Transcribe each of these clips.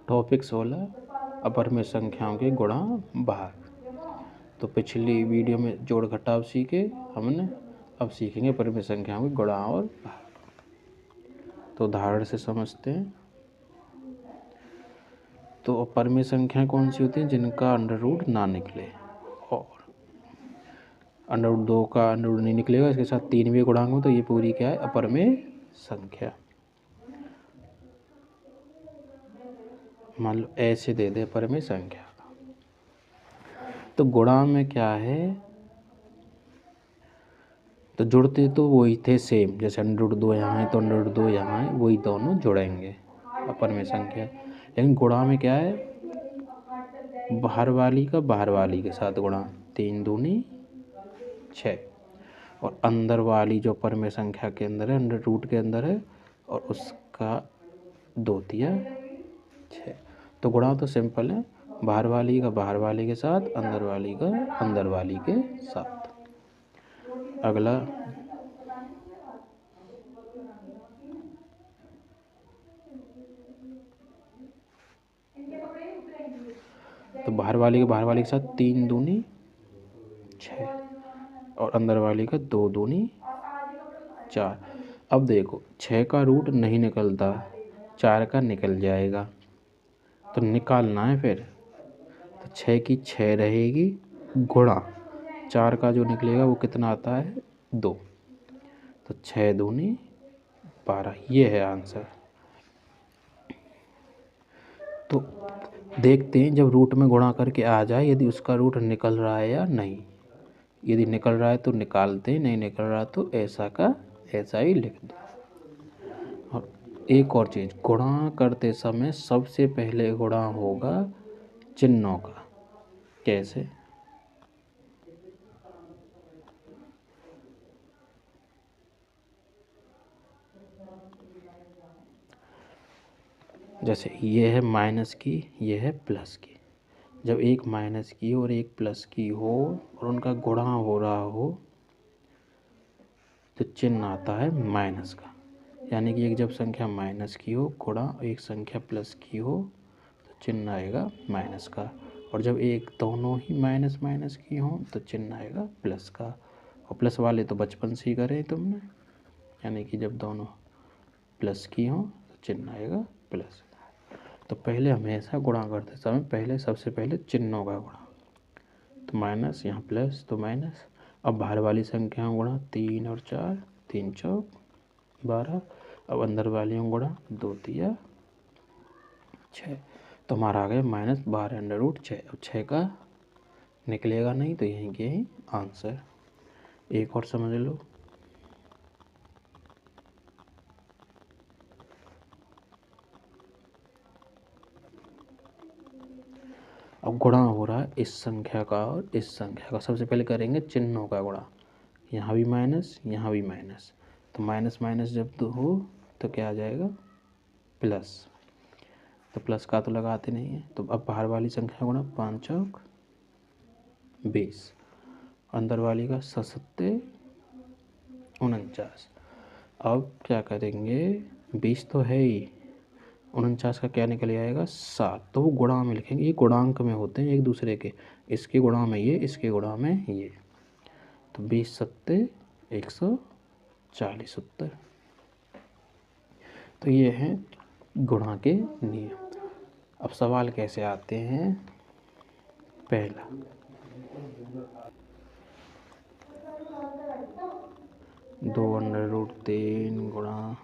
Topic 16 अपरिमेय संख्याओं के गुणा भाग। तो पिछली वीडियो में जोड़ घटाव सीखे हमने, अब सीखेंगे अपरिमेय संख्याओं के गुणा और भाग। तो उदाहरण से समझते हैं। तो अपरिमेय संख्या कौन सी होती है? जिनका अंडर रूट ना निकले, और अंडर रूट 2 का अंडर रूट नहीं निकलेगा, इसके साथ 3 भी गुणांक हो तो ये पूरी क्या है? अपरिमेय संख्या। मान लो ऐसे दे दे अपरिमेय संख्या। तो गुणा में क्या है? तो जुड़ते तो वही थे सेम, जैसे अंडर रूट 2 यहाँ है तो अंडर रूट 2 यहाँ है, वही दोनों जुड़ेंगे अपरिमेय संख्या। लेकिन गुणा में क्या है? बाहर वाली का बाहर वाली के साथ गुणा, 3 दूनी 6, और अंदर वाली जो अपरिमेय संख्या के अंदर है, अंडर रूट के अंदर है, और उसका 2 तिया 6। तो गुणा तो सिंपल है, बाहर वाली का बाहर वाली के साथ, अंदर वाली का अंदर वाली के साथ। अगला तो बाहर वाली के बाहर वाली के साथ 3 दूनी 6, और अंदर वाली का 2 दूनी 4। अब देखो 6 का रूट नहीं निकलता, 4 का निकल जाएगा, तो निकालना है फिर। तो 6 की 6 रहेगी, गुणा 4 का जो निकलेगा वो कितना आता है? 2। तो 6 दूनी 12, ये है आंसर। तो देखते हैं जब रूट में गुणा करके आ जाए यदि उसका रूट निकल रहा है या नहीं। यदि निकल रहा है तो निकालते हैं, नहीं निकल रहा तो ऐसा का ऐसा ही लिख दो। और एक और चीज़, गुणा करते समय सबसे पहले गुणा होगा चिन्हों का। कैसे? जैसे ये है माइनस की, ये है प्लस की। जब एक माइनस की और एक प्लस की हो और उनका गुणा हो रहा हो तो चिन्ह आता है माइनस का। यानी कि एक जब संख्या माइनस की हो गुणा एक संख्या प्लस की हो तो चिन्ह आएगा माइनस का, और जब एक दोनों ही माइनस माइनस की हो तो चिन्ह आएगा प्लस का। और प्लस वाले तो बचपन से ही करे तुमने, यानी कि जब दोनों प्लस की हो तो चिन्ह आएगा प्लस। तो पहले हमेशा गुणा करते समय पहले सबसे पहले चिन्हों का गुणा। तो माइनस, यहाँ प्लस तो माइनस। अब बाहर वाली संख्याओं गुणा, 3 और 4, 3 चौक 12। अब अंदर वालियों गुणा, 2 तिया 6। तो हमारा आ गया -12 अंडर रूट 6। अब 6 का निकलेगा नहीं तो यहीं के यहीं आंसर। एक और समझ लो। अब गुणा हो रहा है इस संख्या का और इस संख्या का। सबसे पहले करेंगे चिन्हों का गुणा। यहाँ भी माइनस, यहाँ भी माइनस, तो माइनस माइनस जब तो हो तो क्या आ जाएगा? प्लस। तो प्लस का तो लगाते नहीं है। तो अब बाहर वाली संख्या गुणा, 5 चौक 20, अंदर वाली का 7 49। अब क्या करेंगे? 20 तो है ही, 49 का क्या निकल आएगा? 7। तो वो गुणा में लिखेंगे, ये गुणांक में होते हैं एक दूसरे के। इसके गुणा में ये, इसके गुणा में ये। तो 20 सत्ते 140 उत्तर। तो ये है गुणा के नियम। अब सवाल कैसे आते हैं? पहला, दो अंडर रूट 3 गुणा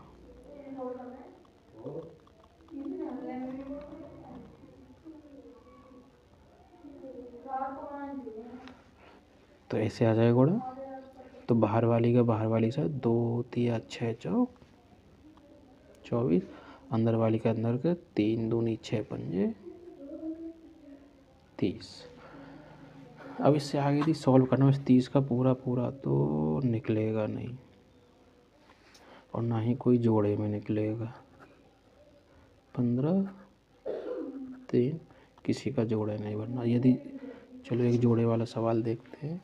तो ऐसे आ जाएगा गुणा। तो बाहर वाली का बाहर वाली से 2 तिया 6 चौक 24, अंदर वाली का अंदर का 3 दूनी 6 पंजे 30। अब इससे आगे यदि सॉल्व करना, इस 30 का पूरा पूरा तो निकलेगा नहीं, और ना ही कोई जोड़े में निकलेगा। 15 3 किसी का जोड़े नहीं बनना। यदि चलो एक जोड़े वाला सवाल देखते हैं।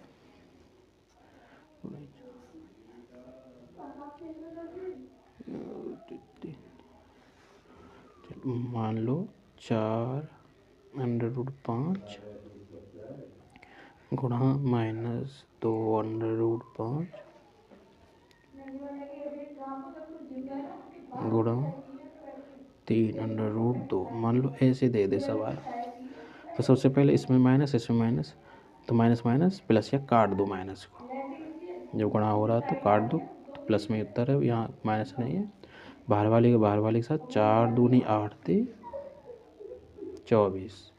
मान लो 4√5 गुणा -2√5 गुणा 3√2। मान लो ऐसे दे दे सवाल, तो सबसे पहले इसमें माइनस तो माइनस माइनस प्लस, या काट दो माइनस को, जब गुणा हो रहा तो काट दो, तो प्लस में उत्तर है, यहाँ माइनस नहीं है। बाहर वाले के साथ 4 दूनी 8 थे 24,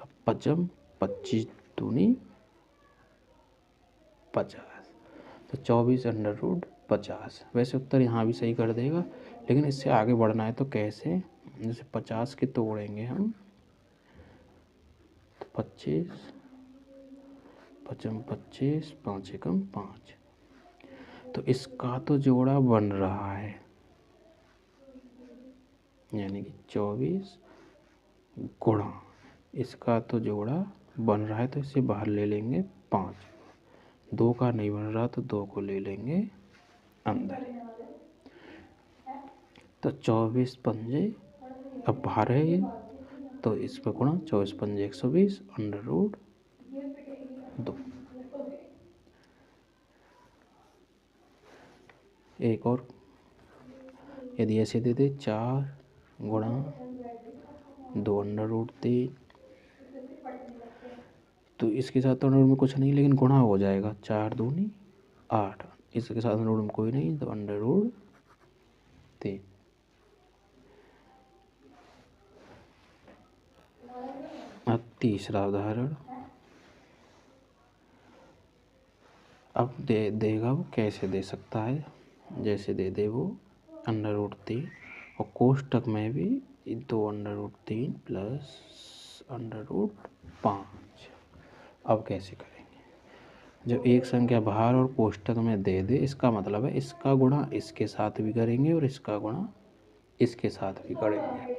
अब 25 दूनी 50, तो 24√50। वैसे उत्तर यहाँ भी सही कर देगा, लेकिन इससे आगे बढ़ना है तो कैसे, जैसे 50 के तोड़ेंगे हम, तो 25 25 5 एकम 5, तो इसका तो जोड़ा बन रहा है, यानी कि 24 गुणा इसका तो जोड़ा बन रहा है, तो इसे बाहर ले लेंगे 5, 2 का नहीं बन रहा तो 2 को ले लेंगे अंदर, तो 24 पंजे अब बाहर है ये, तो इस पर गुणा 24 पंजे 120 √2। एक और यदि ऐसे दे दे 4 गुणा 2√3, तो इसके साथ तो अंडर में कुछ नहीं, लेकिन गुणा हो जाएगा, 4 दूनी 8, इसके साथ अंडर में कोई नहीं, तो √3। अब तीसरा उदाहरण, अब देगा वो कैसे दे सकता है, जैसे दे दे वो √3 और कोष्टक में भी 2√3 प्लस √5। अब कैसे करेंगे, जब एक संख्या बाहर और कोष्टक में दे दे, इसका मतलब है इसका गुणा इसके साथ भी करेंगे और इसका गुणा इसके साथ भी करेंगे।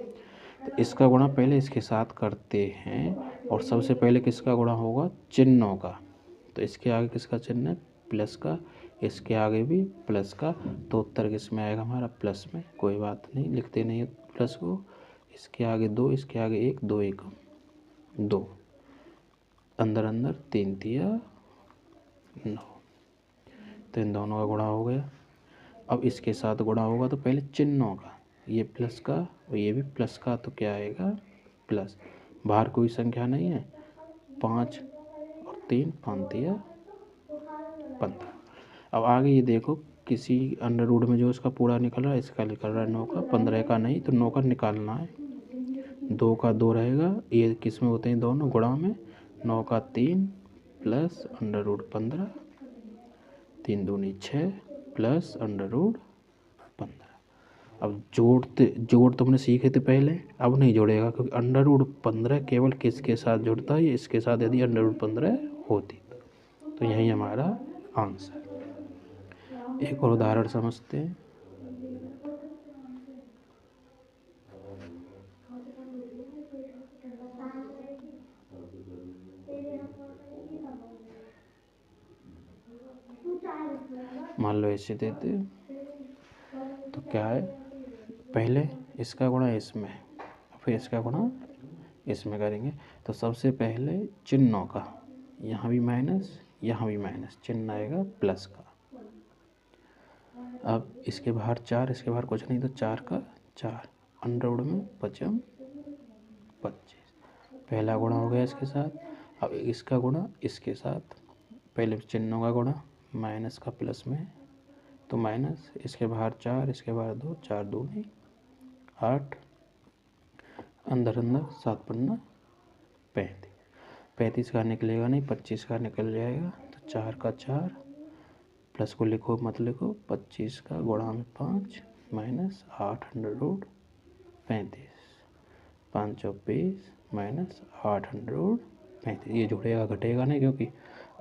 तो इसका गुणा पहले इसके साथ करते हैं, और सबसे पहले किसका गुणा होगा, चिन्हों का, तो इसके आगे किसका चिन्ह है, प्लस का, इसके आगे भी प्लस का, तो उत्तर किस में आएगा हमारा, प्लस में। कोई बात नहीं, लिखते नहीं है प्लस को, इसके आगे 2, इसके आगे 1, 2 एकम 2, अंदर अंदर 3 तिया 9, तो इन दोनों का गुणा हो गया। अब इसके साथ गुणा होगा तो पहले चिन्हों का, ये प्लस का और ये भी प्लस का, तो क्या आएगा, प्लस, बाहर कोई संख्या नहीं है, 5 और 3 5 तिया 15। अब आगे ये देखो, किसी √ में जो इसका पूरा निकल रहा है, इसका निकल रहा है 9 का, 15 का नहीं, तो 9 का निकालना है, 2 का 2 रहेगा, ये किस में होते हैं दोनों, गुणा में, 9 का 3 प्लस √15, 3 दूनी 6 प्लस √15। अब जोड़ तुमने सीखे थे पहले, अब नहीं जोड़ेगा, क्योंकि √15 केवल किसके साथ जुड़ता है, इसके साथ, यदि √15 होती तो यही हमारा आंसर। एक और उदाहरण समझते हैं। मान लो ऐसे देते, तो क्या है, पहले इसका गुणा इसमें, फिर इसका गुणा इसमें करेंगे। तो सबसे पहले चिन्हों का, यहाँ भी माइनस यहाँ भी माइनस, चिन्ह आएगा प्लस का। अब इसके बाहर 4, इसके बाहर कुछ नहीं, तो 4 का 4, √ में 5 25, पहला गुणा हो गया इसके साथ। अब इसका गुणा इसके साथ, पहले चिन्हों का गुणा माइनस का प्लस में, तो माइनस, इसके बाहर 4, इसके बाहर 2, 4 दूनी 8, अंदर अंदर 7 पन्ना 35, 35 का निकलेगा नहीं, 25 का निकल जाएगा, तो 4 का 4, प्लस को लिखो मत लिखो, 25 का गुणा में 5 माइनस 8 √35, 5 और 20 माइनस 8 √35। ये जुड़ेगा घटेगा नहीं, क्योंकि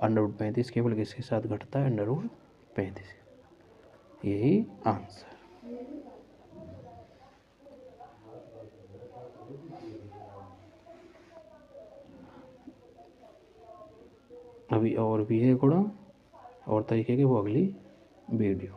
√35 केवल किसके साथ घटता है, √35। यही आंसर। अभी और भी है गुणा और तरीके के, वो अगली वीडियो।